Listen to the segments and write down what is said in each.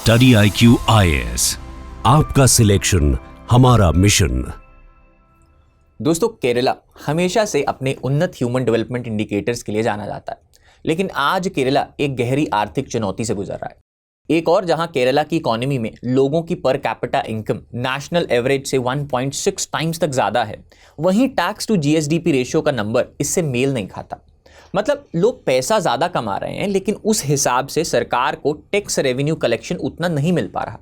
Study IQ IAS, आपका selection हमारा mission. दोस्तों, केरला हमेशा से अपने उन्नत ह्यूमन डेवलपमेंट इंडिकेटर्स के लिए जाना जाता है, लेकिन आज केरला एक गहरी आर्थिक चुनौती से गुजर रहा है। एक और जहां केरला की इकोनॉमी में लोगों की per capita income national average से 1.6 टाइम्स तक ज्यादा है, वहीं टैक्स टू GSDP रेशियो का नंबर इससे मेल नहीं खाता। मतलब लोग पैसा ज्यादा कमा रहे हैं, लेकिन उस हिसाब से सरकार को टैक्स रेवेन्यू कलेक्शन उतना नहीं मिल पा रहा।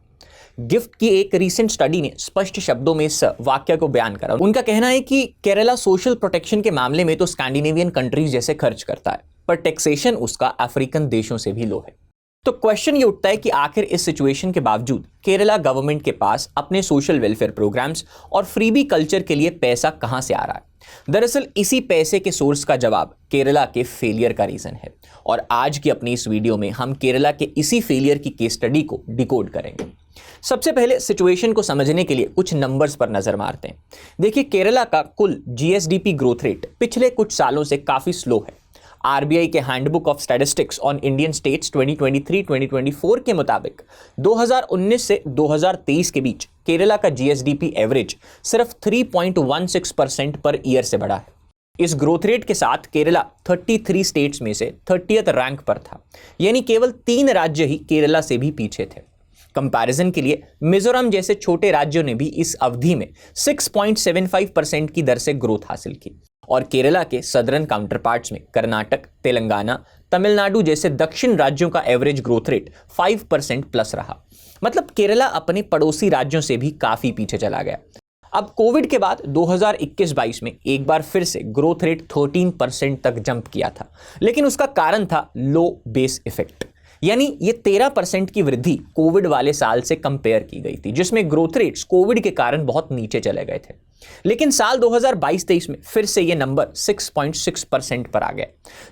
गिफ्ट की एक रीसेंट स्टडी ने स्पष्ट शब्दों में इस वाक्य को बयान करा। उनका कहना है कि केरला सोशल प्रोटेक्शन के मामले में तो स्कैंडिनेवियन कंट्रीज जैसे खर्च करता है, पर टैक्सेशन उसका अफ्रीकन देशों से भी लो है। तो क्वेश्चन ये उठता है कि आखिर इस सिचुएशन के बावजूद केरला गवर्नमेंट के पास अपने सोशल वेलफेयर प्रोग्राम्स और फ्रीबी कल्चर के लिए पैसा कहां से आ रहा है। दरअसल इसी पैसे के सोर्स का जवाब केरला के फेलियर का रीजन है, और आज की अपनी इस वीडियो में हम केरला के इसी फेलियर की केस स्टडी को डिकोड करेंगे। सबसे पहले सिचुएशन को समझने के लिए कुछ नंबर्स पर नजर मारते हैं। देखिए, केरला का कुल GSDP ग्रोथ रेट पिछले कुछ सालों से काफी स्लो है। RBI के handbook of statistics on Indian states 2023-2024 के मुताबिक 2019 से 2023 के बीच केरला का GSDP एवरेज सिर्फ 3.16% पर ईयर से बढ़ा है। इस ग्रोथ रेट के साथ केरला 33 स्टेट्स में से 30th रैंक पर था, यानी केवल 3 राज्य ही केरला से भी पीछे थे। कंपैरिजन के लिए मिजोरम जैसे छोटे राज्यों ने भी इस अवधि में 6.75% की दर से ग्रोथ हासिल की, और केरला के सदर्न काउंटर पार्ट्स में कर्नाटक, तेलंगाना, तमिलनाडु जैसे दक्षिण राज्यों का एवरेज ग्रोथ रेट 5% प्लस रहा। मतलब केरला अपने पड़ोसी राज्यों से भी काफी पीछे चला गया। अब कोविड के बाद 2021-22 में एक बार फिर से ग्रोथ रेट 13% तक जंप किया था, लेकिन उसका कारण था लो बेस इफेक्ट, यानी ये 13% की वृद्धि कोविड वाले साल से कंपेयर की गई थी, जिसमें ग्रोथ रेट्स कोविड के कारण बहुत नीचे चले गए थे। लेकिन साल 2022-23 में फिर से ये नंबर 6.6% पर आ गया,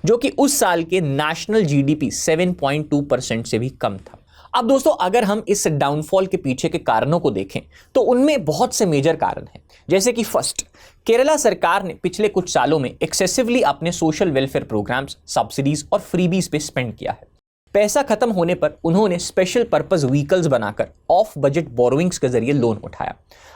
जो कि उस साल के नेशनल GDP 7.2% से भी कम था। अब दोस्तों, अगर हम इस डाउनफॉल के पीछे के कारणों को देखें तो उनमें बहुत से मेजर कारण हैं। जैसे कि फर्स्ट, केरला सरकार ने पिछले कुछ सालों में एक्सेसिवली अपने सोशल वेलफेयर प्रोग्राम्स, सब्सिडीज और फ्रीबीज पे स्पेंड किया है। पैसा खत्म होने पर उन्होंने स्पेशल पर्पस व्हीकल्स बनाकर ऑफ बजट बोरोइंग्स के जरिए लोन उठाया।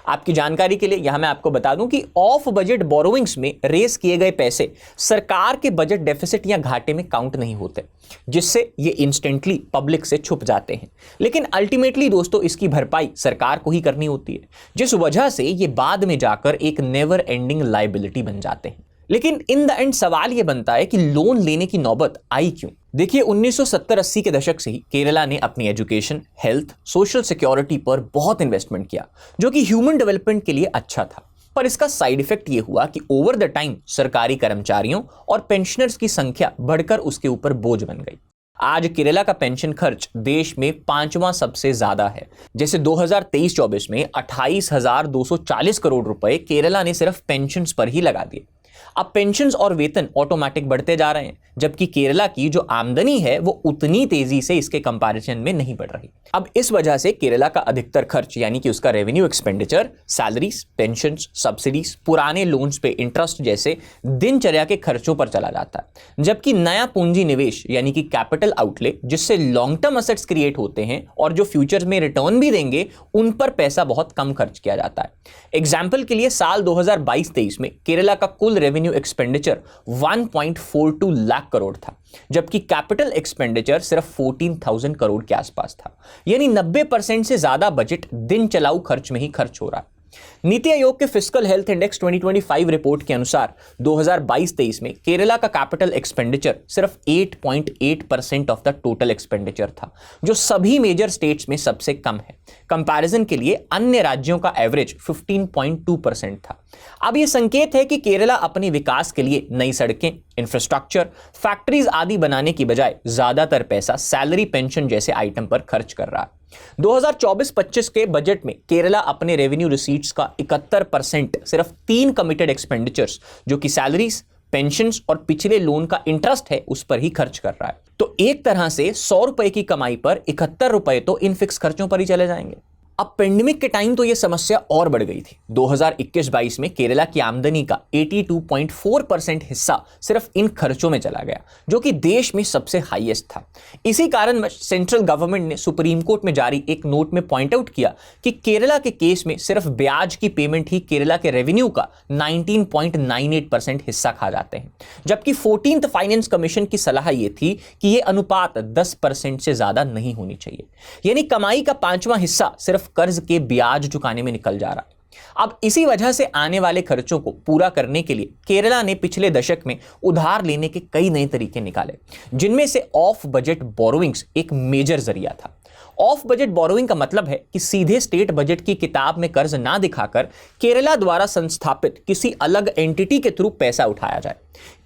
आपकी जानकारी के लिए यहां मैं आपको बता दूं कि ऑफ बजट बोरोइंग्स में रेस किए गए पैसे सरकार के बजट डेफिसिट या घाटे में काउंट नहीं होते, जिससे ये इंस्टेंटली पब्लिक से छुप जाते हैं। लेकिन अल्टीमेटली दोस्तों, इसकी भरपाई सरकार को ही करनी होती है, जिस वजह से ये बाद में जाकर एक नेवर एंडिंग लायबिलिटी बन जाते हैं। लेकिन इन द एंड सवाल यह बनता है कि लोन लेने की नौबत आई क्यों। देखिए, 1970-80 के दशक से ही केरला ने अपनी एजुकेशन, हेल्थ, सोशल सिक्योरिटी पर बहुत इन्वेस्टमेंट किया, जो कि ह्यूमन डेवलपमेंट के लिए अच्छा था। पर इसका साइड इफेक्ट ये हुआ कि ओवर द टाइम सरकारी कर्मचारियों और पेंशनर्स की संख्या बढ़कर उसके ऊपर बोझ बन गई। आज केरला का पेंशन खर्च देश में 5वां सबसे ज्यादा है। जैसे 2023-24 में 28,240 करोड़ रुपए केरला ने सिर्फ पेंशन पर ही लगा दिए। अब पेंशन्स और वेतन ऑटोमेटिक बढ़ते जा रहे हैं, जबकि केरला की जो आमदनी है वो उतनी तेजी से इसके कंपैरिजन में नहीं बढ़ रही। अब इस वजह से केरला का अधिकतर खर्च, यानी कि उसका revenue expenditure, salaries, pensions, subsidies, पुराने लोन्स पे इंटरेस्ट जैसे दिनचर्या के खर्चों पर चला जाता है। जबकि नया पूंजी निवेश, यानी कि कैपिटल आउटले, जिससे लॉन्ग टर्म असेट्स क्रिएट होते हैं और जो फ्यूचर में रिटर्न भी देंगे, उन पर पैसा बहुत कम खर्च किया जाता है। एग्जाम्पल के लिए साल 2022-23 में केरला का कुल रेवेन्यू एक्सपेंडिचर 1.42 लाख करोड़ था, जबकि कैपिटल एक्सपेंडिचर सिर्फ 14,000 करोड़ के आसपास था। यानी 90% से ज्यादा बजट दिन चलाऊ खर्च में ही खर्च हो रहा है। नीति आयोग के फिस्कल हेल्थ इंडेक्स 2025 रिपोर्ट के अनुसार 2022-23 में केरला का कैपिटल एक्सपेंडिचर सिर्फ 8.8% ऑफ द टोटल एक्सपेंडिचर था, जो सभी मेजर स्टेट्स में सबसे कम है। कंपैरिजन के लिए अन्य राज्यों का एवरेज 15.2% था। अब यह संकेत है कि केरला अपने विकास के लिए नई सड़कें, इंफ्रास्ट्रक्चर, फैक्ट्रीज आदि बनाने की बजाय ज्यादातर पैसा सैलरी, पेंशन जैसे आइटम पर खर्च कर रहा है। 2024-25 के बजट में केरला अपने रेवेन्यू रिसीट्स का 71% सिर्फ 3 कमिटेड एक्सपेंडिचर्स, जो कि सैलरीज, पेंशन्स और पिछले लोन का इंटरेस्ट है, उस पर ही खर्च कर रहा है। तो एक तरह से 100 रुपए की कमाई पर 71 रुपए तो इन फिक्स खर्चों पर ही चले जाएंगे। अब पेंडेमिक के टाइम तो यह समस्या और बढ़ गई थी। 2021-22 में केरला की आमदनी का 82.4% हिस्सा सिर्फ इन खर्चों में चला गया, जो कि देश में सबसे हाईएस्ट था। इसी कारण सेंट्रल गवर्नमेंट ने सुप्रीम कोर्ट में जारी एक नोट में पॉइंट आउट किया कि केरला के केस में सिर्फ ब्याज की पेमेंट ही केरला के रेवेन्यू का 19.98% हिस्सा खा जाते हैं, जबकि 14th फाइनेंस कमीशन की सलाह यह थी कि यह अनुपात 10% से ज्यादा नहीं होनी चाहिए। यानी कमाई का 5वां हिस्सा सिर्फ कर्ज के ब्याज चुकाने में निकल जा रहा है। अब इसी वजह से आने वाले खर्चों को पूरा करने के लिए केरला ने पिछले दशक में उधार लेने के कई नए तरीके निकाले, जिनमें से ऑफ बजट बोरोइंग्स एक मेजर जरिया था। ऑफ बजट बोरोइंग का मतलब है कि सीधे स्टेट बजट की किताब में कर्ज ना दिखाकर केरला द्वारा संस्थापित किसी अलग एंटिटी के थ्रू पैसा उठाया जाए।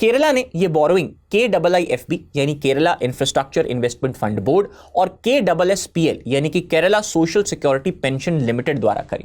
केरला ने यह बोरोइंग KIIFB यानी Kerala infrastructure investment fund board और KSSPL यानी कि Kerala social security pension limited द्वारा करी।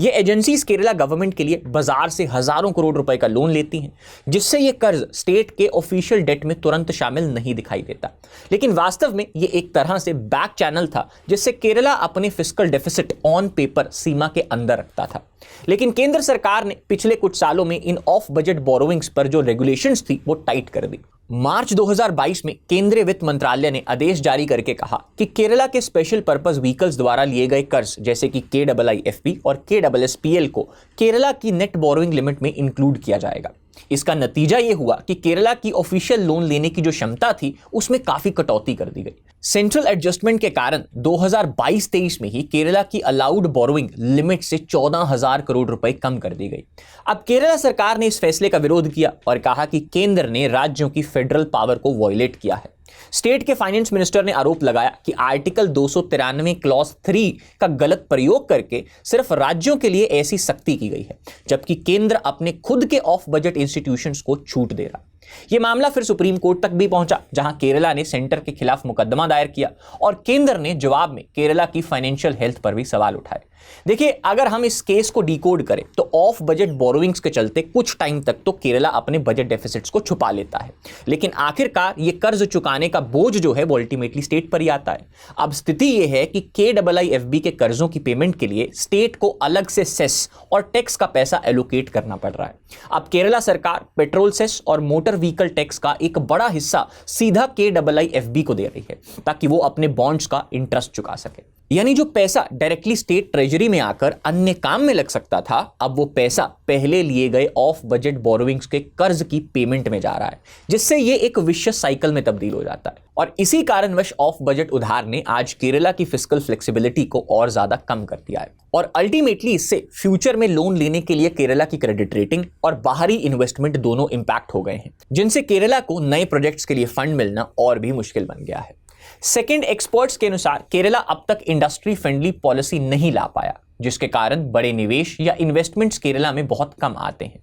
ये एजेंसीज केरला गवर्नमेंट के लिए बाजार से हजारों करोड़ रुपए का लोन लेती हैं, जिससे ये कर्ज स्टेट के ऑफिशियल डेट में तुरंत शामिल नहीं दिखाई देता। लेकिन वास्तव में ये एक तरह से बैक चैनल था, जिससे केरला अपने फिस्कल डेफिसिट ऑन पेपर सीमा के अंदर रखता था। लेकिन केंद्र सरकार ने पिछले कुछ सालों में इन ऑफ बजट बोरोइंग्स पर जो रेगुलेशंस थी वो टाइट कर दी। मार्च 2022 में केंद्रीय वित्त मंत्रालय ने आदेश जारी करके कहा कि केरला के स्पेशल पर्पस व्हीकल्स द्वारा लिए गए कर्ज जैसे कि KIIFB और KSSPL को केरला की नेट बोरोइंग लिमिट में इंक्लूड किया जाएगा। इसका नतीजा यह हुआ कि केरला की ऑफिशियल लोन लेने की जो क्षमता थी उसमें काफी कटौती कर दी गई। सेंट्रल एडजस्टमेंट के कारण 2022-23 में ही केरला की अलाउड बोरोइंग लिमिट से 14,000 करोड़ रुपए कम कर दी गई। अब केरला सरकार ने इस फैसले का विरोध किया और कहा कि केंद्र ने राज्यों की फेडरल पावर को वॉयलेट किया है। स्टेट के फाइनेंस मिनिस्टर ने आरोप लगाया कि आर्टिकल 293 क्लॉज 3 का गलत प्रयोग करके सिर्फ राज्यों के लिए ऐसी सख्ती की गई है, जबकि केंद्र अपने खुद के ऑफ बजट इंस्टीट्यूशंस को छूट दे रहा। यह मामला फिर सुप्रीम कोर्ट तक भी पहुंचा, जहां केरला ने सेंटर के खिलाफ मुकदमा दायर किया और केंद्र ने जवाब में केरला की फाइनेंशियल हेल्थ पर भी सवाल उठाए। देखिए, अगर हम इस केस को डिकोड करें तो ऑफ बजट बोरोइंग्स के चलते कुछ टाइम तक तो केरला अपने बजट डेफिसिट्स को छुपा लेता है, लेकिन आखिरकार ये कर्ज चुकाने का बोझ जो है वो अल्टीमेटली स्टेट पर ही आता है। अब स्थिति यह है कि KIIFB के कर्जों की पेमेंट के लिए स्टेट को अलग से सेस और टैक्स का पैसा एलोकेट करना पड़ रहा है। अब केरला सरकार पेट्रोल सेस और मोटर व्हीकल टैक्स का एक बड़ा हिस्सा सीधा KIIFB को दे रही है, ताकि वो अपने बॉन्ड्स का इंटरेस्ट चुका सके। यानी जो पैसा डायरेक्टली स्टेट ट्रेजरी में आकर अन्य काम में लग सकता था, अब वो पैसा पहले लिए गए ऑफ बजट बोरोइंग्स के कर्ज की पेमेंट में जा रहा है, जिससे ये एक विशियस साइकिल में तब्दील हो जाता है। और इसी कारणवश ऑफ बजट उधार ने आज केरला की फिस्कल फ्लेक्सिबिलिटी को और ज्यादा कम कर दिया है और अल्टीमेटली इससे फ्यूचर में लोन लेने के लिए केरला की क्रेडिट रेटिंग और बाहरी इन्वेस्टमेंट दोनों इंपैक्ट हो गए हैं, जिनसे केरला को नए प्रोजेक्ट्स के लिए फंड मिलना और भी मुश्किल बन गया है। सेकेंड, एक्सपर्ट्स के अनुसार केरला अब तक इंडस्ट्री फ्रेंडली पॉलिसी नहीं ला पाया, जिसके कारण बड़े निवेश या इन्वेस्टमेंट्स केरला में बहुत कम आते हैं।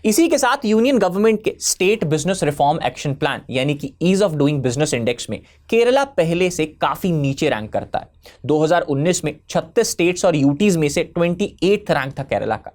इसी के साथ यूनियन गवर्नमेंट के state business reform action plan यानी कि ease of doing business index में केरला पहले से काफी नीचे रैंक करता है। 2019 में 36 स्टेट्स और यूटीज में से 28th रैंक था केरला का।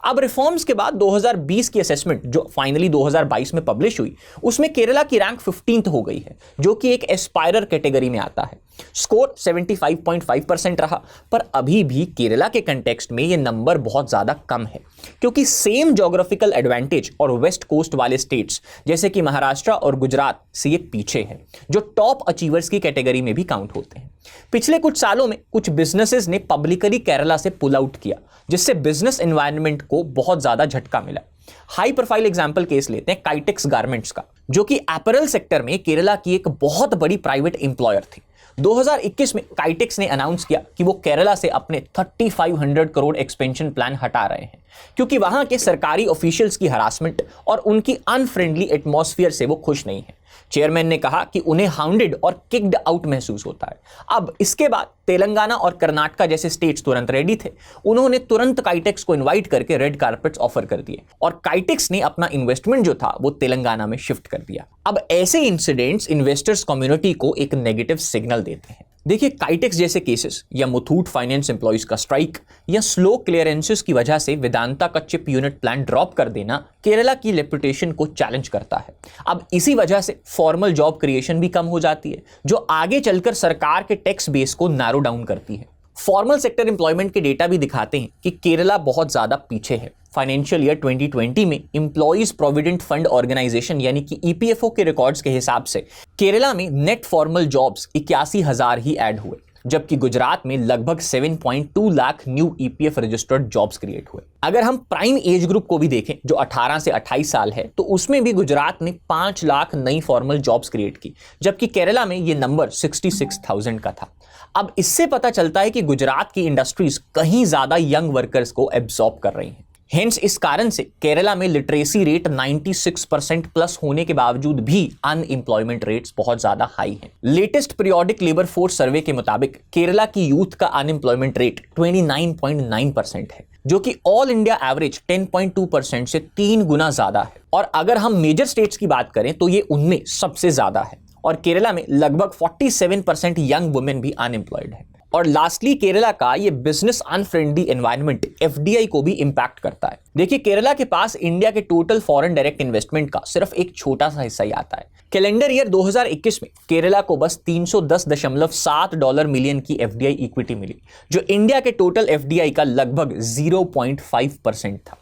अब रिफॉर्म्स के बाद 2020 की असेसमेंट जो फाइनली 2022 में पब्लिश हुई, उसमें केरला की रैंक 15th हो गई है, जो कि एक एस्पायरर कैटेगरी में आता है। स्कोर 75.5% रहा, पर अभी भी केरला के कंटेक्स्ट में यह नंबर बहुत ज्यादा कम है, क्योंकि सेम ज्योग्राफिकल एडवांटेज और वेस्ट कोस्ट वाले स्टेट्स जैसे कि महाराष्ट्र और गुजरात से ये पीछे है, जो टॉप अचीवर्स की कैटेगरी में भी काउंट होते हैं। पिछले कुछ सालों में कुछ बिजनेसेस ने पब्लिकली केरला से पुल आउट किया, जिससे बिजनेस एनवायरनमेंट को बहुत ज्यादा झटका मिला। हाई प्रोफाइल एग्जांपल केस लेते हैं काइटेक्स गारमेंट्स का, जो कि अपैरल सेक्टर में केरला की एक बहुत बड़ी प्राइवेट एम्प्लॉयर थी। 2021 में काइटेक्स ने अनाउंस किया कि वो केरला से अपने 3500 करोड़ एक्सपेंशन प्लान हटा रहे हैं, क्योंकि वहां के सरकारी ऑफिशियल्स की हरासमेंट और उनकी अनफ्रेंडली एटमॉस्फेयर से वो खुश नहीं है। चेयरमैन ने कहा कि उन्हें हाउंडेड और किक्ड आउट महसूस होता है। अब इसके बाद तेलंगाना और कर्नाटका जैसे स्टेट्स तुरंत रेडी थे। उन्होंने तुरंत काइटेक्स को इनवाइट करके रेड कार्पेट्स ऑफर कर दिए और काइटेक्स ने अपना इन्वेस्टमेंट जो था वो तेलंगाना में शिफ्ट कर दिया। अब ऐसे इंसिडेंट्स इन्वेस्टर्स कम्युनिटी को एक नेगेटिव सिग्नल देते हैं। देखिए, काइटेक्स जैसे केसेस या मुथूट फाइनेंस एम्प्लॉइज का स्ट्राइक या स्लो क्लियरेंसेस की वजह से वेदांता का चिप यूनिट प्लान ड्रॉप कर देना केरला की रेपुटेशन को चैलेंज करता है। अब इसी वजह से फॉर्मल जॉब क्रिएशन भी कम हो जाती है, जो आगे चलकर सरकार के टैक्स बेस को नैरो डाउन करती है। फॉर्मल सेक्टर एम्प्लॉयमेंट के डेटा भी दिखाते हैं कि केरला बहुत ज्यादा पीछे है। फाइनेंशियल ईयर 2020 में एम्प्लॉइज प्रोविडेंट फंड ऑर्गेनाइजेशन यानी कि ईपीएफओ के रिकॉर्ड्स के हिसाब से केरला में नेट फॉर्मल जॉब्स 81,000 ही ऐड हुए, जबकि गुजरात में लगभग 7.2 lakh new EPF registered jobs create हुए। अगर हम प्राइम एज ग्रुप को भी देखें जो 18 से 28 साल है, तो उसमें भी गुजरात ने 5 लाख नई फॉर्मल जॉब्स क्रिएट की, जबकि केरला में ये नंबर 66,000 का था। अब इससे पता चलता है कि गुजरात की इंडस्ट्रीज कहीं ज्यादा यंग वर्कर्स को एब्सॉर्ब कर रही हैं। हेंस इस कारण से केरला में लिटरेसी रेट 96% प्लस होने के बावजूद भी अनएम्प्लॉयमेंट रेट्स बहुत ज्यादा हाई हैं। Latest periodic labour force survey के मुताबिक केरला की यूथ का अनएम्प्लॉयमेंट रेट 29.9% है, जो कि ऑल इंडिया एवरेज 10.2% से 3 गुना ज्यादा है। और अगर हम मेजर स्टेट्स की बात करें तो ये उनमें सबसे ज्यादा है, और केरला में लगभग 47% यंग वुमेन भी अनएम्प्लॉयड है। और लास्टली केरला का ये बिजनेस अनफ्रेंडली एनवायरनमेंट एफडीआई को भी इंपैक्ट करता है। देखिए, केरला के पास इंडिया के टोटल फॉरेन डायरेक्ट इन्वेस्टमेंट का सिर्फ एक छोटा सा हिस्सा ही आता है। कैलेंडर ईयर 2021 में केरला को बस $310.7 मिलियन की एफडीआई इक्विटी मिली, जो इंडिया के टोटल एफडीआई का लगभग 0.5% था।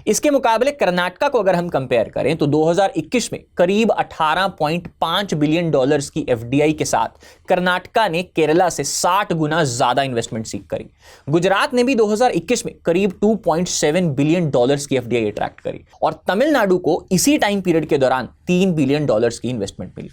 इसके मुकाबले कर्नाटका को अगर हम कंपेयर करें तो 2021 में करीब $18.5 बिलियन की एफडीआई के साथ कर्नाटका ने केरला से 60 गुना ज्यादा इन्वेस्टमेंट सीख करी। गुजरात ने भी 2021 में करीब $2.7 बिलियन की एफडीआई अट्रैक्ट करी, और तमिलनाडु को इसी टाइम पीरियड के दौरान $3 बिलियन की इन्वेस्टमेंट मिली।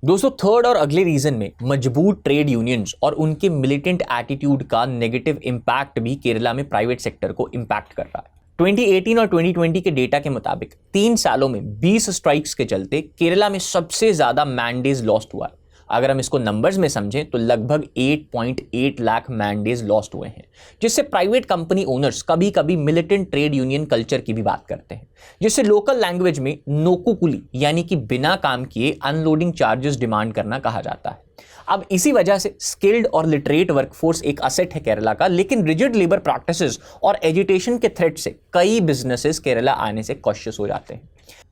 दोस्तों, थर्ड और अगले रीजन में मजबूत ट्रेड यूनियंस और उनके मिलिटेंट एटीट्यूड का नेगेटिव इंपैक्ट भी केरला में प्राइवेट सेक्टर को इंपैक्ट कर रहा है। 2018 और 2020 के डेटा के मुताबिक 3 सालों में 20 स्ट्राइक्स के चलते केरला में सबसे ज्यादा मैंडेज लॉस्ट हुआ है। अगर हम इसको नंबर्स में समझें तो लगभग 8.8 लाख मैंडेज लॉस्ट हुए हैं, जिससे प्राइवेट कंपनी ओनर्स कभी कभी मिलिटेंट ट्रेड यूनियन कल्चर की भी बात करते हैं, जिससे लोकल लैंग्वेज में नोकुकुली यानी कि बिना काम किए अनलोडिंग चार्जेस डिमांड करना कहा जाता है। अब इसी वजह से स्किल्ड और लिटरेट वर्कफोर्स एक असेट है केरला का, लेकिन रिजिड लेबर प्रैक्टिसेस और एजुटेशन के थ्रेट से कई बिजनेसेस केरला आने से कॉशियस हो जाते हैं।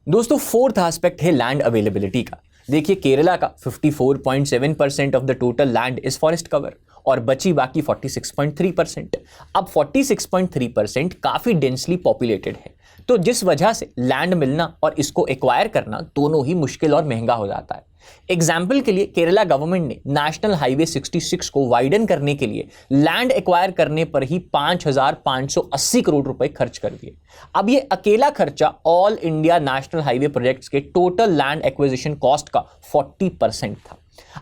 दोस्तों, फोर्थ एस्पेक्ट है लैंड अवेलेबिलिटी का। देखिए, केरला का 54.7% of the total land is forest cover और बची बाकी 46.3%। अब 46.3% काफी डेंसली पॉपुलेटेड है, तो जिस वजह से लैंड मिलना और इसको एक्वायर करना दोनों ही मुश्किल और महंगा हो जाता है। एग्जाम्पल के लिए केरला गवर्नमेंट ने नेशनल हाईवे 66 को वाइडन करने के लिए लैंड एक्वायर करने पर ही 5,580 करोड़ रुपए खर्च कर दिए। अब ये अकेला खर्चा all India national highway projects के टोटल लैंड एक्विजिशन कॉस्ट का 40% था।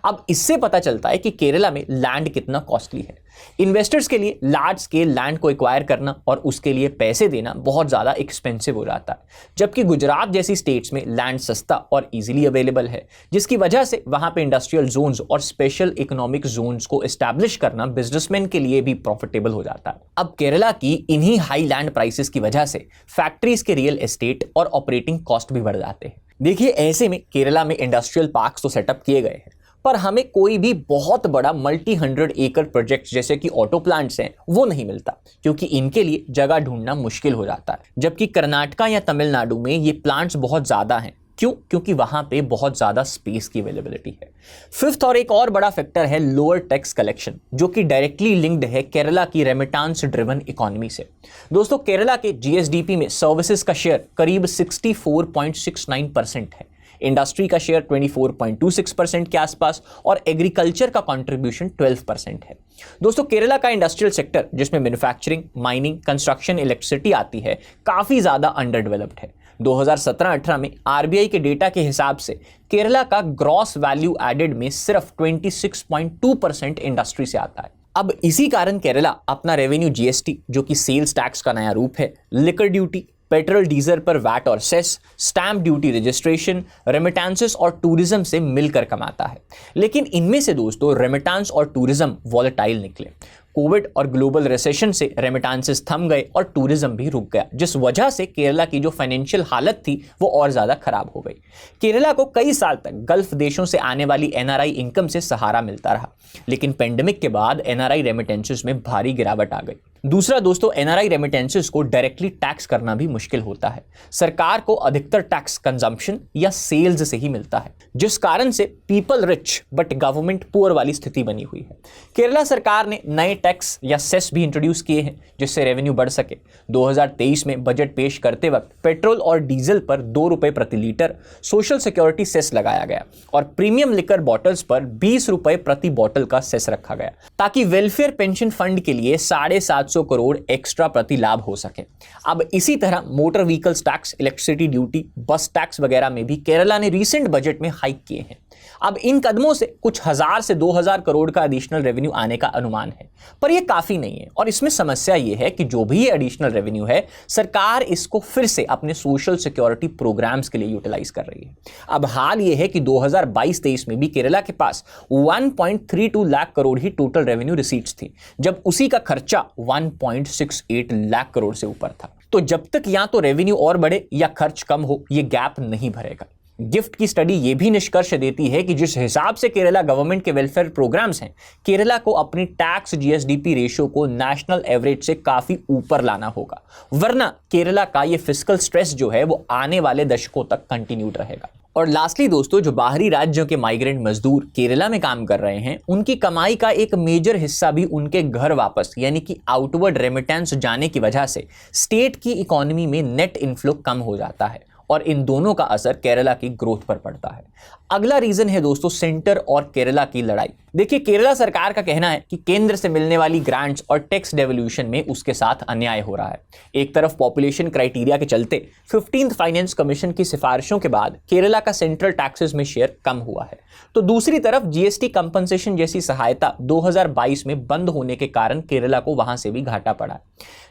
अब इससे पता चलता है कि केरला में लैंड कितना कॉस्टली है। इन्वेस्टर्स के लिए लार्ज स्केल लैंड को एक्वायर करना और उसके लिए पैसे देना बहुत ज्यादा एक्सपेंसिव हो जाता है, जबकि गुजरात जैसी स्टेट्स में लैंड सस्ता और इजीली अवेलेबल है, जिसकी वजह से वहां पे इंडस्ट्रियल जोन्स और स्पेशल इकोनॉमिक जोन्स को एस्टैब्लिश करना बिजनेसमैन के लिए भी प्रॉफिटेबल हो जाता है। अब केरला की इन्हीं हाई लैंड प्राइसेस की वजह से फैक्ट्रीज के रियल एस्टेट और ऑपरेटिंग कॉस्ट भी बढ़ जाते हैं। देखिए, ऐसे में केरला में इंडस्ट्रियल पार्क्स तो सेटअप किए गए हैं, पर हमें कोई भी बहुत बड़ा मल्टी 100 एकड़ प्रोजेक्ट जैसे कि ऑटो प्लांट्स हैं वो नहीं मिलता, क्योंकि इनके लिए जगह ढूंढना मुश्किल हो जाता है। जबकि कर्नाटका या तमिलनाडु में ये प्लांट्स बहुत ज्यादा हैं। क्यों? क्योंकि वहां पे बहुत ज्यादा स्पेस की अवेलेबिलिटी है। फिफ्थ और एक और बड़ा फैक्टर है लोअर टैक्स कलेक्शन, जो कि डायरेक्टली लिंक्ड है केरला की रेमिटांस ड्रिवन इकोनॉमी से। दोस्तों, केरला के जीएसडीपी में सर्विसेज का शेयर करीब 64.69% है, इंडस्ट्री का शेयर 24.26% के आसपास और एग्रीकल्चर का कंट्रीब्यूशन 12% है। दोस्तों, केरला का इंडस्ट्रियल सेक्टर जिसमें मैन्युफैक्चरिंग, माइनिंग, कंस्ट्रक्शन, इलेक्ट्रिसिटी आती है, काफी ज्यादा अंडर डेवलप्ड है। 2017-18 में आरबीआई के डेटा के हिसाब से केरला का ग्रॉस वैल्यू एडेड में सिर्फ 26.2% इंडस्ट्री से आता है। अब इसी कारण केरला अपना रेवेन्यू जीएसटी, जो कि सेल्स टैक्स का नया रूप है, लिकर ड्यूटी, पेट्रोल डीजल पर वैट और cess, stamp duty registration, remittances और टूरिज्म से मिलकर कमाता है। लेकिन इनमें से दोस्तों रेमिटेंस और टूरिज्म वॉलेटाइल निकले। कोविड और ग्लोबल रिसेशन से रेमिटेंसेस थम गए और टूरिज्म भी रुक गया, जिस वजह से केरला की जो फाइनेंशियल हालत थी वो और ज्यादा खराब हो गई। केरला को कई साल तक गल्फ देशों से आने वाली एनआरआई इनकम से सहारा मिलता रहा, लेकिन पेंडेमिक के बाद एनआरआई रेमिटेंसेस में भारी गिरावट आ गई। दूसरा दोस्तों, एनआरआई रेमिटेंसेस को डायरेक्टली टैक्स करना भी मुश्किल होता है। सरकार को अधिकतर टैक्स कंजम्पशन या सेल्स से ही मिलता है, जिस कारण से people rich but government poor वाली स्थिति बनी हुई है। केरला सरकार ने नए टैक्स या सेस भी इंट्रोड्यूस किए हैं जिससे रेवेन्यू बढ़ सके। 2023 में बजट पेश करते वक्त पेट्रोल और डीजल पर 2 रुपए प्रति लीटर सोशल सिक्योरिटी सेस लगाया गया और प्रीमियम लिकर बॉटल्स पर 20 रुपए प्रति बॉटल का सेस रखा गया ताकि वेलफेयर पेंशन फंड के लिए 750 करोड़ एक्स्ट्रा प्रति लाभ हो सके। अब इसी तरह motor vehicles tax, electricity duty, बस टैक्स वगैरह में भी केरला ने रीसेंट बजट में हाइक किए हैं। अब इन कदमों से कुछ 1000 से 2000 करोड़ का एडिशनल रेवेन्यू आने का अनुमान है, पर यह काफी नहीं है और इसमें समस्या यह है कि जो भी ये एडिशनल रेवेन्यू है सरकार इसको फिर से अपने सोशल सिक्योरिटी प्रोग्राम्स के लिए यूटिलाइज कर रही है। अब हाल यह है कि 2022-23 में भी केरला के पास 1.32 लाख करोड़ ही टोटल रेवेन्यू रिसीट्स थी, जब उसी का खर्चा 1.68 लाख करोड़ से ऊपर था। तो जब तक या तो रेवेन्यू और बढ़े या खर्च कम हो, यह गैप नहीं भरेगा। गिफ्ट की स्टडी यह भी निष्कर्ष देती है कि जिस हिसाब से केरला गवर्नमेंट के वेलफेयर प्रोग्राम्स हैं, केरला को अपनी टैक्स जीएसडीपी रेशियो को नेशनल एवरेज से काफी ऊपर लाना होगा, वरना केरला का यह फिस्कल स्ट्रेस जो है वो आने वाले दशकों तक कंटिन्यूड रहेगा। और लास्टली दोस्तों, जो बाहरी राज्यों के माइग्रेंट मजदूर केरला में काम कर रहे हैं, उनकी कमाई का एक मेजर हिस्सा भी उनके घर वापस यानी कि आउटवर्ड रेमिटेंस जाने की वजह से स्टेट की इकोनॉमी में नेट इनफ्लो कम हो जाता है और इन दोनों का असर केरला की ग्रोथ पर पड़ता है। अगला रीजन है दोस्तों सेंटर और केरला की लड़ाई। देखिए, केरला सरकार का कहना है कि केंद्र से मिलने वाली ग्रांट्स और टैक्स डेवल्यूशन में उसके साथ अन्याय हो रहा है। एक तरफ पॉपुलेशन क्राइटेरिया के चलते 15th फाइनेंस कमीशन की सिफारिशों के बाद केरला का सेंट्रल टैक्सेस में शेयर कम हुआ है, तो दूसरी तरफ जीएसटी कंपनसेशन जैसी सहायता 2022 में बंद होने के कारण केरला को वहां से भी घाटा पड़ा है।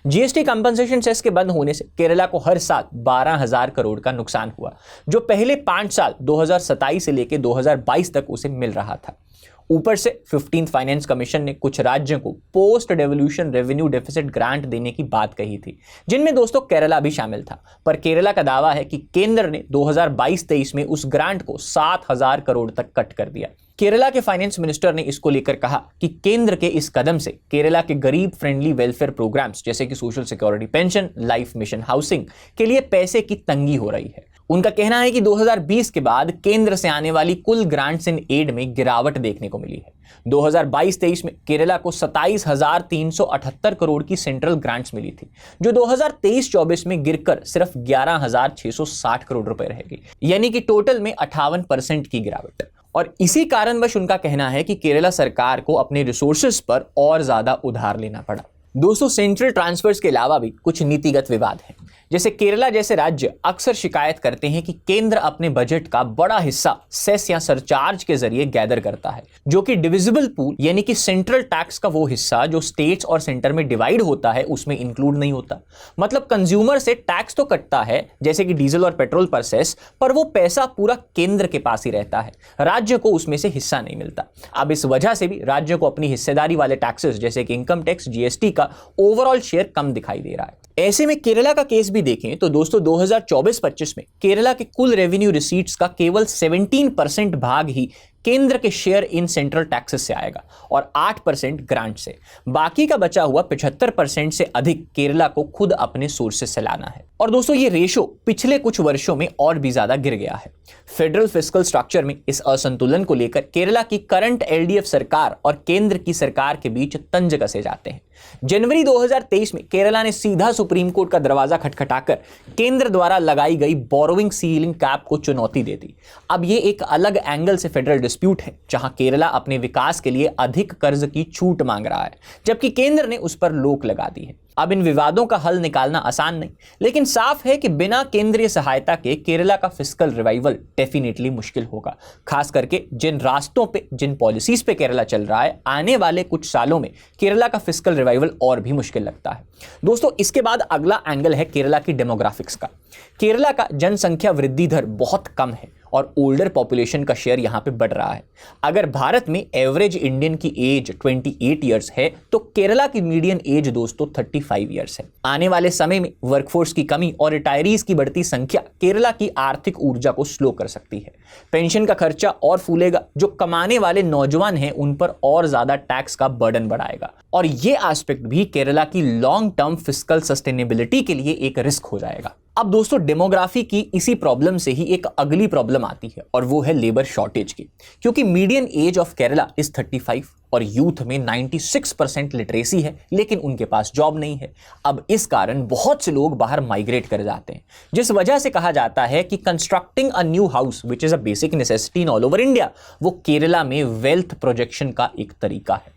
जीएसटी कंपनसेशन सेस के बंद होने से केरला को हर साल 12,000 करोड़ का नुकसान हुआ, जो पहले 5 साल 2027 से लेकर 2022 तक उसे मिल रहा था। ऊपर से 15th फाइनेंस कमीशन ने कुछ राज्यों को post devolution revenue deficit grant देने की बात कही थी, जिनमें दोस्तों केरला भी शामिल था, पर केरला का दावा है कि केंद्र ने 2022-23 में उस ग्रांट को 7,000 करोड़ तक कट कर दिया। केरला के फाइनेंस मिनिस्टर ने इसको लेकर कहा कि केंद्र के इस कदम से केरला के गरीब फ्रेंडली वेलफेयर प्रोग्राम्स जैसे कि social security pension, life mission housing के लिए पैसे की तंगी हो रही है। उनका कहना है कि 2020 के बाद केंद्र से आने वाली कुल ग्रांट्स इन एड में गिरावट देखने को मिली है। 2022-23 में केरला को 27,378 करोड़ की सेंट्रल ग्रांट्स मिली थी, जो 2023-24 में गिरकर सिर्फ 11,660 करोड़ रुपए रहेगी, यानी कि टोटल में 58% की गिरावट। और इसी कारणवश उनका कहना है कि केरला सरकार को अपने रिसोर्सेज पर और ज्यादा उधार लेना पड़ा। दोस्तों, सेंट्रल ट्रांसफर्स के अलावा भी कुछ नीतिगत विवाद हैं। जैसे केरला जैसे राज्य अक्सर शिकायत करते हैं कि केंद्र अपने बजट का बड़ा हिस्सा सेस या सरचार्ज के जरिए गैदर करता है, जो कि डिविजिबल पूल यानी कि सेंट्रल टैक्स का वो हिस्सा जो स्टेट्स और सेंटर में डिवाइड होता है उसमें इंक्लूड नहीं होता। मतलब कंज्यूमर से टैक्स तो कटता है जैसे कि डीजल और पेट्रोल पर सेस, पर वो पैसा पूरा केंद्र के पास ही रहता है, राज्य को उसमें से हिस्सा नहीं मिलता। अब इस वजह से भी राज्य को अपनी हिस्सेदारी वाले टैक्सेस जैसे कि इनकम टैक्स, जीएसटी का ओवरऑल शेयर कम दिखाई दे रहा है। ऐसे में केरला का केस भी देखें तो दोस्तों 2024-25 में केरला के कुल रेवेन्यू रिसीट्स का केवल 17% भाग ही केंद्र के शेयर इन सेंट्रल टैक्सेस से आएगा और 8% ग्रांट से। बाकी का बचा हुआ 75% से अधिक केरला को खुद अपने सोर्सेस से लाना है। और दोस्तों, ये रेशो पिछले कुछ वर्षों में और भी ज्यादा गिर गया है। फेडरल फिस्कल स्ट्रक्चर में इस असंतुलन को लेकर केरला की करंट एलडीएफ सरकार और केंद्र की सरकार के बीच तंज कसे जाते हैं। जनवरी 2023 में केरला ने सीधा सुप्रीम कोर्ट का दरवाजा खटखटाकर केंद्र द्वारा लगाई गई बोरोइंग सीलिंग कैप को चुनौती दे दी। अब ये एक अलग एंगल से फेडरल डिस्प्यूट है, जहां केरला अपने विकास के लिए अधिक कर्ज की छूट मांग रहा है, जबकि केंद्र ने उस पर रोक लगा दी है। अब इन विवादों का हल निकालना आसान नहीं, लेकिन साफ है कि बिना केंद्रीय सहायता के केरला का फिस्कल रिवाइवल डेफिनेटली मुश्किल होगा। खास करके जिन रास्तों पे, जिन पॉलिसीज पे केरला चल रहा है, आने वाले कुछ सालों में केरला का फिस्कल रिवाइवल और भी मुश्किल लगता है। दोस्तों, इसके बाद अगला एंगल है केरला की डेमोग्राफिक्स का। केरला का जनसंख्या वृद्धि दर बहुत कम है और ओल्डर पॉपुलेशन का शेयर यहां पे बढ़ रहा है। अगर भारत में एवरेज इंडियन की एज 28 ईयर्स है, तो केरला की मीडियन एज दोस्तों 35 ईयर्स है। आने वाले समय में वर्कफोर्स की कमी और रिटायरीज की बढ़ती संख्या केरला की आर्थिक ऊर्जा को स्लो कर सकती है। पेंशन का खर्चा और फूलेगा, जो कमाने वाले नौजवान हैं उन पर और ज्यादा टैक्स का बर्डन बढ़ाएगा, और ये एस्पेक्ट भी केरला की लॉन्ग टर्म फिस्कल सस्टेनेबिलिटी के लिए एक रिस्क हो जाएगा। अब दोस्तों डेमोग्राफी की इसी प्रॉब्लम से ही एक अगली प्रॉब्लम आती है और वो है लेबर शॉर्टेज की, क्योंकि median age of Kerala is 35 और यूथ में 96% लिटरेसी है, लेकिन उनके पास जॉब नहीं है। अब इस कारण बहुत से लोग बाहर माइग्रेट कर जाते हैं, जिस वजह से कहा जाता है कि constructing a new house which is a basic necessity in all over India, वो केरला में वेल्थ प्रोजेक्शन का एक तरीका है।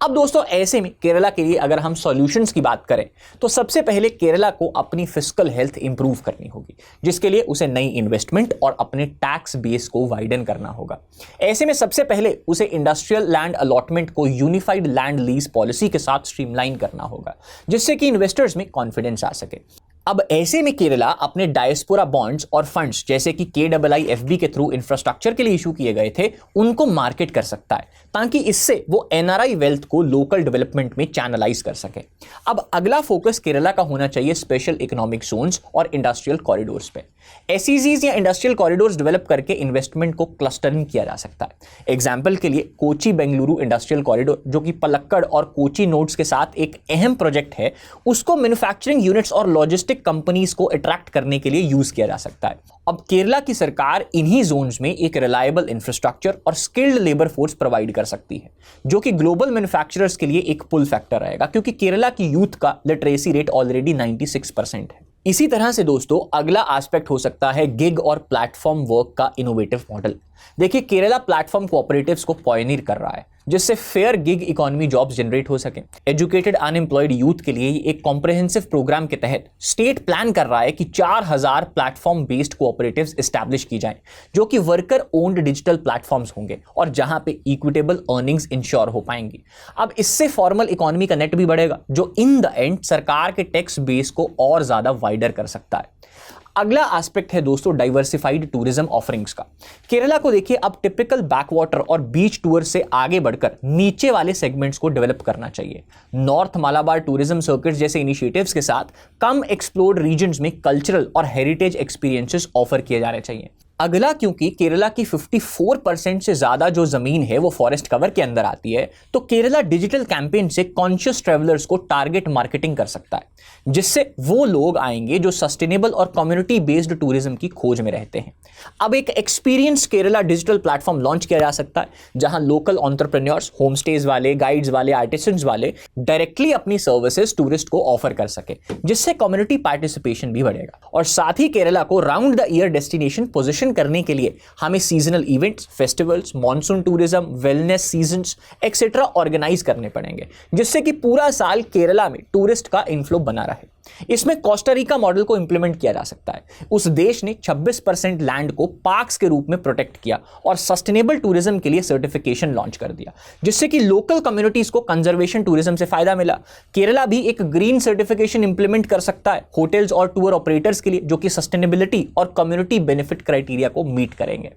अब दोस्तों ऐसे में केरला के लिए अगर हम सॉल्यूशंस की बात करें तो सबसे पहले केरला को अपनी फिस्कल हेल्थ इंप्रूव करनी होगी, जिसके लिए उसे नई इन्वेस्टमेंट और अपने टैक्स बेस को वाइडन करना होगा। ऐसे में सबसे पहले उसे इंडस्ट्रियल लैंड अलॉटमेंट को यूनिफाइड लैंड लीज पॉलिसी के साथ स्ट्रीमलाइन करना होगा, जिससे कि इन्वेस्टर्स में कॉन्फिडेंस आ सके। अब ऐसे में केरला अपने डायस्पोरा बॉन्ड्स और फंड्स जैसे कि KIIFB के थ्रू इंफ्रास्ट्रक्चर के लिए इशू किए गए थे, उनको मार्केट कर सकता है, ताकि इससे वो NRI वेल्थ को लोकल डेवलपमेंट में चैनलाइज कर सके। अब अगला फोकस केरला का होना चाहिए स्पेशल इकोनॉमिक जोन्स और इंडस्ट्रियल कॉरिडोर्स पे। SEZs या इंडस्ट्रियल कॉरिडोर्स डेवलप करके इन्वेस्टमेंट को क्लस्टरिंग किया जा सकता है। एग्जाम्पल के लिए कोची बेंगलुरु इंडस्ट्रियल कॉरिडोर, जो कि पलक्कड़ और कोची नोड्स के साथ एक अहम प्रोजेक्ट है, उसको मैन्युफैक्चरिंग यूनिट्स और लॉजिस्टिक कंपनीज को अट्रैक्ट करने के लिए यूज किया जा सकता है। अब केरला की सरकार इन्हीं जोन्स में एक रिलायबल इंफ्रास्ट्रक्चर और स्किल्ड लेबर फोर्स प्रोवाइड कर सकती है, जो कि ग्लोबल मैन्युफैक्चरर्स के लिए एक पुल फैक्टर रहेगा, क्योंकि केरला की यूथ का लिटरेसी रेट ऑलरेडी 96% है। इसी तरह से दोस्तों अगला एस्पेक्ट हो सकता है गिग और प्लेटफॉर्म वर्क का इनोवेटिव मॉडल। देखिए केरला प्लेटफॉर्म कोऑपरेटिव्स को पॉयनियर कर रहा है, जिससे fair gig economy jobs generate हो सके। एजुकेटेड अनएम्प्लॉयड यूथ के लिए एक कॉम्प्रिहेंसिव प्रोग्राम के तहत स्टेट प्लान कर रहा है कि 4000 प्लेटफॉर्म बेस्ड कोऑपरेटिव्स एस्टैब्लिश की जाएं, जो कि वर्कर ओन्ड डिजिटल प्लेटफॉर्म्स होंगे और जहां पे इक्विटेबल अर्निंग्स इंश्योर हो पाएंगी। अब इससे फॉर्मल इकोनॉमी का नेट भी बढ़ेगा, जो इन द एंड सरकार के टैक्स बेस को और ज्यादा वाइडर कर सकता है। अगला एस्पेक्ट है दोस्तों डाइवर्सिफाइड टूरिज्म ऑफरिंग्स का। केरला को देखिए अब टिपिकल बैकवाटर और बीच टूर से आगे बढ़कर नीचे वाले सेगमेंट्स को डेवलप करना चाहिए। नॉर्थ मालाबार टूरिज्म सर्किट जैसे इनिशिएटिव्स के साथ कम एक्सप्लोर्ड रीजन्स में कल्चरल और हेरिटेज एक्सपीरियंसेस ऑफर किए जाने चाहिए। अगला, क्योंकि केरला की 54% से ज्यादा जो जमीन है वो फॉरेस्ट कवर के अंदर आती है, तो केरला डिजिटल कैंपेन से कॉन्शियस ट्रैवलर्स को टारगेट मार्केटिंग कर सकता है, जिससे वो लोग आएंगे जो सस्टेनेबल और कम्युनिटी बेस्ड टूरिज्म की खोज में रहते हैं। अब एक experience Kerala digital platform launch किया जा सकता है, जहां लोकल एंटरप्रेन्योर्स, होम स्टेज वाले, गाइड्स वाले, आर्टिसंस वाले डायरेक्टली अपनी सर्विसेज टूरिस्ट को ऑफर कर सके, जिससे कम्युनिटी पार्टिसिपेशन भी बढ़ेगा। और साथ ही केरला को round the year destination position करने के लिए हमें seasonal events, festivals, monsoon tourism, wellness seasons etcetera organise करने पड़ेंगे, जिससे कि पूरा साल केरला में टूरिस्ट का इनफ्लो बना रहे। इसमें कोस्टा रिका मॉडल को इंप्लीमेंट किया जा सकता है। उस देश ने 26% लैंड को पार्क्स के रूप में प्रोटेक्ट किया और सस्टेनेबल टूरिज्म के लिए सर्टिफिकेशन लॉन्च कर दिया, जिससे कि लोकल कम्युनिटीज को कंजर्वेशन टूरिज्म से फायदा मिला। केरला भी एक ग्रीन सर्टिफिकेशन इंप्लीमेंट कर सकता है होटल्स और टूर ऑपरेटर्स के लिए, जो कि सस्टेनेबिलिटी और कम्युनिटी बेनिफिट क्राइटेरिया को मीट करेंगे।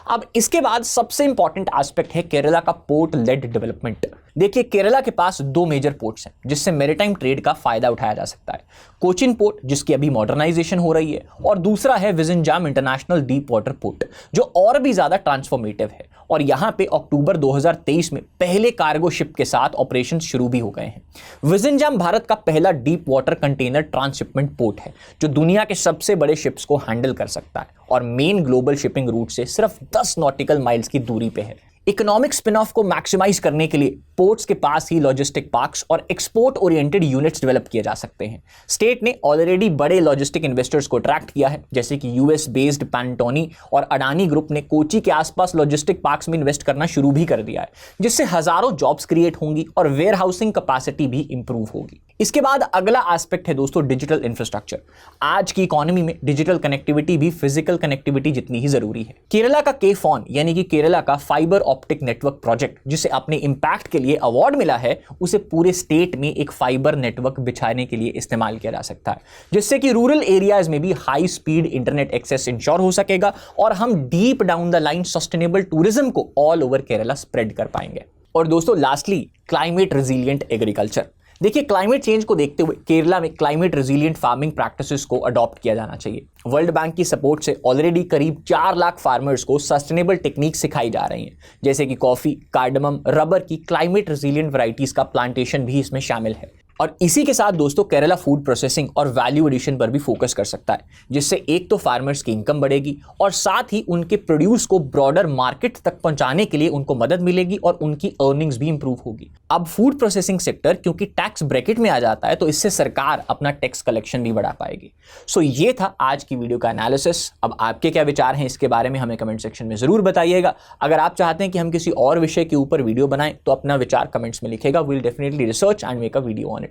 अब इसके बाद सबसे इंपॉर्टेंट एस्पेक्ट है केरला का पोर्ट लेड डेवलपमेंट। देखिए केरला के पास 2 मेजर पोर्ट्स हैं, जिससे मैरीटाइम ट्रेड का फायदा उठाया जा सकता है। कोचिन पोर्ट, जिसकी अभी मॉडर्नाइजेशन हो रही है, और दूसरा है विजनजाम इंटरनेशनल डीप वाटर पोर्ट, जो और भी ज्यादा ट्रांसफॉर्मेटिव है। और यहां पे अक्टूबर 2023 में पहले कार्गो शिप के साथ ऑपरेशन शुरू भी हो गए हैं। विजनजाम भारत का पहला deep water container transshipment port है, जो दुनिया के सबसे बड़े शिप्स को हैंडल कर सकता है और मेन ग्लोबल शिपिंग रूट से सिर्फ 10 नॉटिकल माइल्स की दूरी पे है। इकोनॉमिक स्पिन ऑफ को मैक्सिमाइज करने के लिए पोर्ट्स के पास ही लॉजिस्टिक पार्क्स और एक्सपोर्ट ओरिएंटेड यूनिट्स डेवलप किए जा सकते हैं। स्टेट ने ऑलरेडी बड़े लॉजिस्टिक इन्वेस्टर्स को अट्रैक्ट किया है, जैसे कि यूएस बेस्ड पैंटोनी और अडानी ग्रुप ने कोची के आसपास लॉजिस्टिक पार्क्स में इन्वेस्ट करना शुरू भी कर दिया है, जिससे हजारों जॉब्स क्रिएट होंगी और वेयर हाउसिंग कैपेसिटी भी इंप्रूव होगी। इसके बाद अगला एस्पेक्ट है दोस्तों डिजिटल इंफ्रास्ट्रक्चर। आज की इकोनॉमी में डिजिटल कनेक्टिविटी भी फिजिकल कनेक्टिविटी जितनी ही जरूरी है। केरला का KFON यानी कि केरला का फाइबर ऑप्टिक नेटवर्क प्रोजेक्ट, जिसे अपने इंपैक्ट के लिए अवार्ड मिला है, उसे पूरे स्टेट में एक फाइबर नेटवर्क बिछाने के लिए इस्तेमाल किया जा सकता है, जिससे कि रूरल एरियाज में भी high speed internet access ensure हो सकेगा और हम deep down the line sustainable tourism को ऑल ओवर केरला स्प्रेड कर पाएंगे। और दोस्तों लास्टली क्लाइमेट रेजिलिएंट एग्रीकल्चर। देखिए क्लाइमेट चेंज को देखते हुए केरला में क्लाइमेट रेजिलिएंट फार्मिंग प्रैक्टिसेस को अडॉप्ट किया जाना चाहिए। वर्ल्ड बैंक की सपोर्ट से ऑलरेडी करीब 4 लाख फार्मर्स को सस्टेनेबल टेक्निक सिखाई जा रही हैं, जैसे कि कॉफी, कार्डमम, रबर की क्लाइमेट रेजिलिएंट वैरायटीज का प्लांटेशन भी इसमें शामिल है। और इसी के साथ दोस्तों केरला फूड प्रोसेसिंग और वैल्यू एडिशन पर भी फोकस कर सकता है, जिससे एक तो फार्मर्स की इनकम बढ़ेगी और साथ ही उनके प्रोड्यूस को ब्रॉडर मार्केट तक पहुंचाने के लिए उनको मदद मिलेगी और उनकी अर्निंग्स भी इंप्रूव होगी। अब फूड प्रोसेसिंग सेक्टर क्योंकि टैक्स ब्रैकेट में आ जाता है तो इससे सरकार अपना टैक्स कलेक्शन भी बढ़ा पाएगी। सो ये था आज की वीडियो का एनालिसिस। अब आपके क्या विचार हैं इसके बारे में हमें कमेंट सेक्शन में जरूर बताइएगा। अगर आप चाहते हैं कि हम किसी और विषय के ऊपर वीडियो बनाएं तो अपना विचार कमेंट्स में लिखेगा। We will definitely research and make a video on it.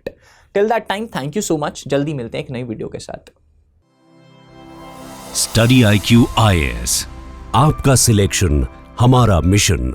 Till that time thank you so much. जल्दी मिलते हैं एक नई वीडियो के साथ। स्टडी IQ IAS, आपका सिलेक्शन हमारा मिशन।